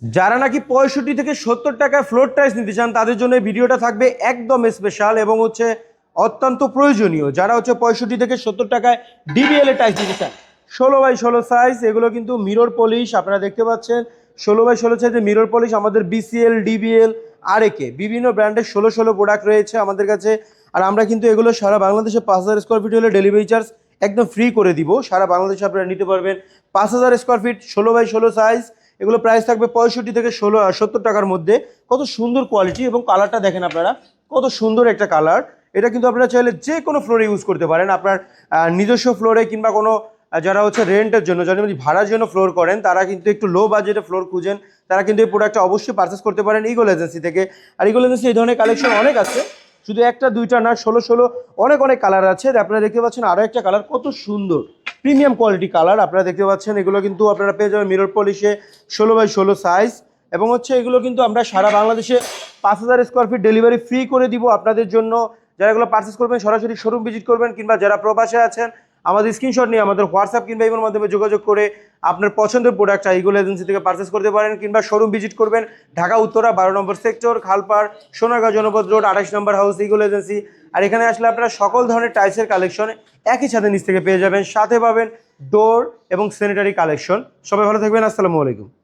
যারা নাকি 65 থেকে 70 টাকায় ফ্লোর টাইলস নিতে চান তাদের জন্য এই ভিডিওটা থাকবে একদম স্পেশাল এবং হচ্ছে অত্যন্ত প্রয়োজনীয়। যারা হচ্ছে 65 থেকে 70 টাকায় ডিবিএল এ টাইলস নিতে চান, 16x16 সাইজ, এগুলো কিন্তু মিরর পলিশ আপনারা দেখতে পাচ্ছেন। 16x16 সাইজের মিরর পলিশ আমাদের বিসিএল, ডিবিএল, আরএকে বিভিন্ন ব্র্যান্ডের 16 প্রোডাক্ট রয়েছে আমাদের কাছে। আর আমরা কিন্তু এগুলো সারা বাংলাদেশে 5000 স্কোয়ার ফিট হলে ডেলিভারি চার্জ একদম ফ্রি করে দিব। সারা বাংলাদেশে আপনারা নিতে পারবেন 5000 স্কোয়ার ফিট 16x16 সাইজ। এগুলো প্রাইস থাকবে 65 থেকে 70 টাকার মধ্যে। কত সুন্দর কোয়ালিটি এবং কালারটা দেখেন আপনারা, কত সুন্দর একটা কালার। এটা কিন্তু আপনারা চাইলে যে কোনো ফ্লোরে ইউজ করতে পারেন, আপনার নিজস্ব ফ্লোরে কিংবা কোনো যারা হচ্ছে রেন্টের জন্য, যারা ভাড়ার জন্য ফ্লোর করেন, তারা কিন্তু একটু লো বাজেটে ফ্লোর খুঁজেন, তারা কিন্তু এই প্রোডাক্টটা অবশ্যই পারচেস করতে পারেন ইগল এজেন্সি থেকে। আর ইগল এজেন্সি এই ধরনের কালেকশন অনেক আছে, শুধু একটা দুইটা না, 16 অনেক অনেক কালার আছে। আপনারা দেখতে পাচ্ছেন আরও একটা কালার, কত সুন্দর প্রিমিয়াম কোয়ালিটি কালার আপনারা দেখতে পাচ্ছেন। এগুলো কিন্তু আপনারা পেয়ে যাবেন মিরর পলিশে 16x16 সাইজ। এবং হচ্ছে এগুলো কিন্তু আমরা সারা বাংলাদেশে 5000 স্কোয়ার ফিট ডেলিভারি ফ্রি করে দিব আপনাদের জন্য। যারা এগুলো পারচেস করবেন সরাসরি শোরুম ভিজিট করবেন, কিংবা যারা প্রবাসে আছেন আমাদের স্ক্রিনশট নিয়ে আমাদের হোয়াটসঅ্যাপ কিংবা ইমের মাধ্যমে যোগাযোগ করে আপনার পছন্দের প্রোডাক্টটা ইগল এজেন্সি থেকে পারচেস করতে পারেন, কিংবা শোরুম ভিজিট করবেন ঢাকা উত্তরা 12 নম্বর সেক্টর, খালপাড়, সোনারগাঁও জনপদ রোড, 28 নম্বর হাউস, ইগল এজেন্সি। আর এখানে আসলে আপনারা সকল ধরনের টাইলসের কালেকশন একই সাথে নিচ থেকে পেয়ে যাবেন, সাথে পাবেন ডোর এবং স্যানিটারি কালেকশন। সবাই ভালো থাকবেন, আসসালামু আলাইকুম।